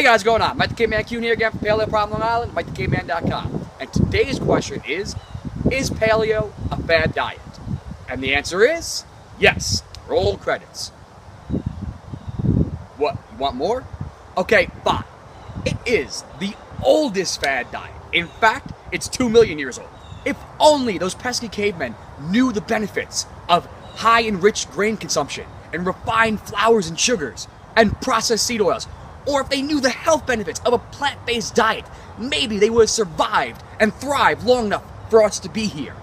guys, what's going on? Mike the Caveman Q here again from Paleo Problem Long Island, MikeTheCaveman.com. And today's question is paleo a fad diet? And the answer is yes. Roll credits. What, you want more? Okay, fine. It is the oldest fad diet. In fact, it's 2 million years old. If only those pesky cavemen knew the benefits of high enriched grain consumption and refined flours and sugars and processed seed oils, or if they knew the health benefits of a plant-based diet, maybe they would have survived and thrived long enough for us to be here.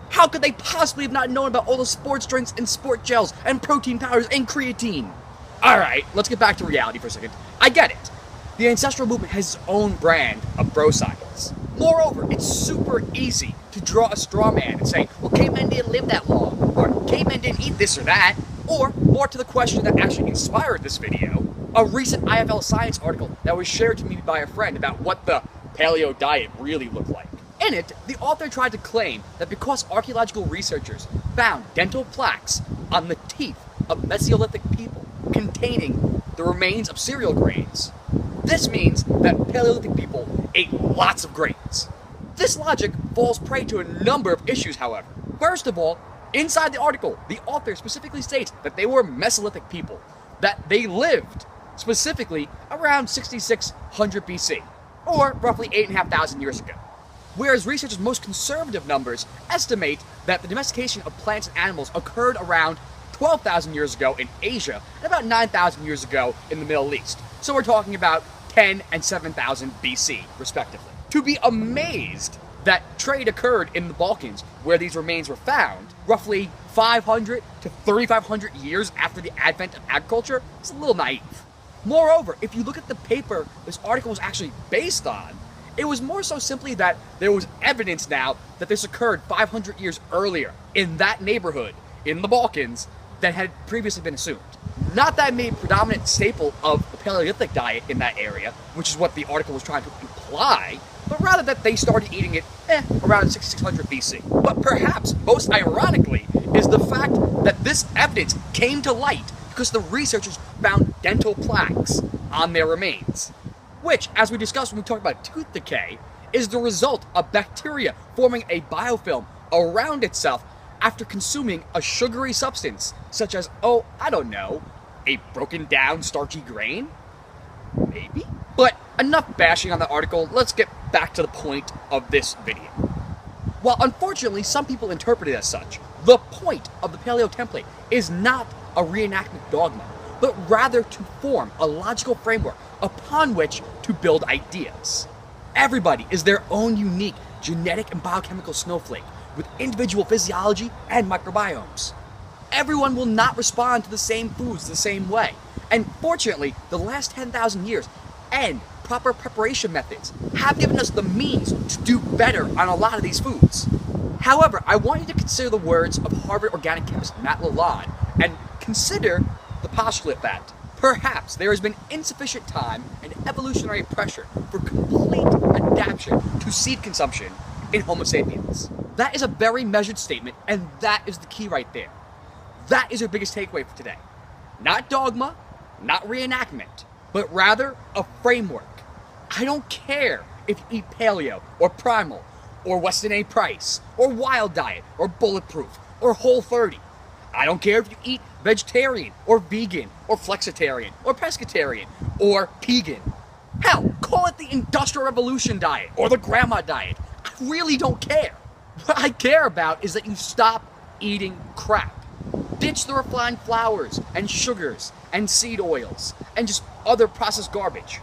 How could they possibly have not known about all the sports drinks and sport gels and protein powders and creatine? Alright, let's get back to reality for a second. I get it. The ancestral movement has its own brand of bro science. Moreover, it's super easy to draw a straw man and say, well, cavemen didn't live that long, or cavemen didn't eat this or that, or more to the question that actually inspired this video, a recent IFL Science article that was shared to me by a friend about what the paleo diet really looked like. In it, the author tried to claim that because archaeological researchers found dental plaques on the teeth of Mesolithic people containing the remains of cereal grains, this means that Paleolithic people ate lots of grains. This logic falls prey to a number of issues, however. First of all, inside the article, the author specifically states that they were Mesolithic people, that they lived specifically around 6600 BC, or roughly 8,500 years ago. Whereas researchers' most conservative numbers estimate that the domestication of plants and animals occurred around 12,000 years ago in Asia and about 9,000 years ago in the Middle East. So we're talking about 10 and 7,000 BC, respectively. To be amazed that trade occurred in the Balkans, where these remains were found, roughly 500 to 3,500 years after the advent of agriculture, is a little naive. Moreover, if you look at the paper this article was actually based on, it was more so simply that there was evidence now that this occurred 500 years earlier in that neighborhood, in the Balkans, that had previously been assumed. Not that made a predominant staple of the Paleolithic diet in that area, which is what the article was trying to imply, but rather that they started eating it around 6600 BC. But perhaps most ironically is the fact that this evidence came to light because the researchers found dental plaques on their remains, which, as we discussed when we talked about tooth decay, is the result of bacteria forming a biofilm around itself after consuming a sugary substance, such as, oh, I don't know, a broken down starchy grain? Maybe? But enough bashing on the article, let's get back to the point of this video. While unfortunately some people interpret it as such, the point of the paleo template is not a reenactment dogma, but rather to form a logical framework upon which to build ideas. Everybody is their own unique genetic and biochemical snowflake with individual physiology and microbiomes. Everyone will not respond to the same foods the same way. And fortunately, the last 10,000 years and proper preparation methods have given us the means to do better on a lot of these foods. However, I want you to consider the words of Harvard organic chemist Matt Lalonde and consider the postulate that perhaps there has been insufficient time and evolutionary pressure for complete adaptation to seed consumption in Homo sapiens. That is a very measured statement, and that is the key right there. That is your biggest takeaway for today. Not dogma, not reenactment, but rather a framework. I don't care if you eat paleo, or primal, or Weston A. Price, or wild diet, or bulletproof, or Whole30. I don't care if you eat vegetarian, or vegan, or flexitarian, or pescatarian, or pegan. Hell, call it the Industrial Revolution diet, or the grandma diet. I really don't care. What I care about is that you stop eating crap. Ditch the refined flours and sugars and seed oils and just other processed garbage.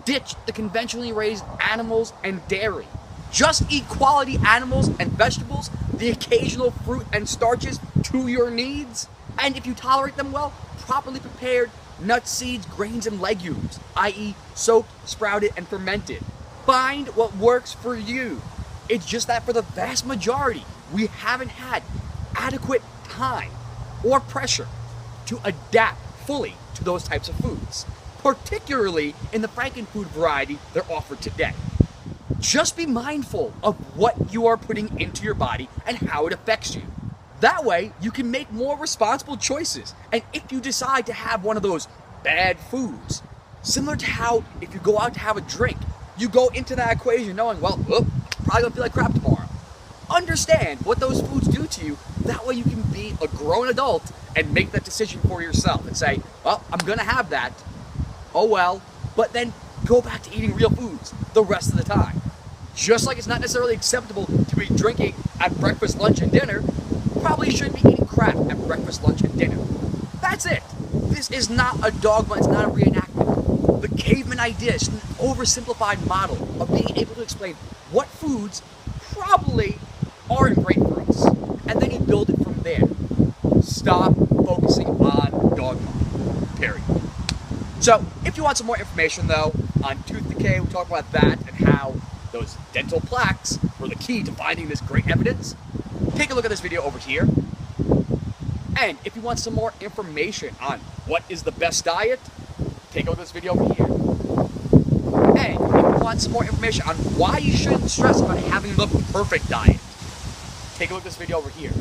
Ditch the conventionally raised animals and dairy. Just eat quality animals and vegetables, the occasional fruit and starches to your needs. And if you tolerate them well, properly prepared nuts, seeds, grains, and legumes, i.e. soaked, sprouted, and fermented. Find what works for you. It's just that for the vast majority, we haven't had adequate time or pressure to adapt fully to those types of foods, particularly in the frankenfood variety they're offered today. Just be mindful of what you are putting into your body and how it affects you. That way, you can make more responsible choices. And if you decide to have one of those bad foods, Similar to how if you go out to have a drink, you go into that equation knowing, well, probably gonna feel like crap tomorrow. Understand what those foods do to you. That way you can be a grown adult and make that decision for yourself and say, well, I'm gonna have that. Oh well. But then go back to eating real foods the rest of the time. Just like it's not necessarily acceptable to be drinking at breakfast, lunch, and dinner, probably shouldn't be eating crap at breakfast, lunch, and dinner. That's it. This is not a dogma, it's not a reenactment. The caveman idea is an oversimplified model of being able to explain what foods probably aren't great for us. And then you build it from there. Stop focusing on dogma. Period. So, if you want some more information though, on tooth decay, we talk about that and how those dental plaques were the key to finding this great evidence, take a look at this video over here. And if you want some more information on what is the best diet, take a look at this video over here. And if you want some more information on why you shouldn't stress about having the perfect diet, take a look at this video over here.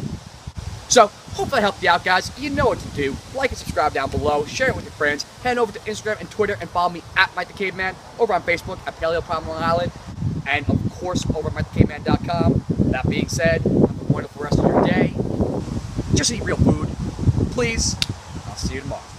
So, hopefully I helped you out, guys. You know what to do. Like and subscribe down below. Share it with your friends. Head over to Instagram and Twitter and follow me at Mike the Caveman. Over on Facebook at Paleo Palm Long Island. And, of course, over at MikeTheCaveman.com. That being said, have a wonderful rest of your day. Just eat real food. Please. I'll see you tomorrow.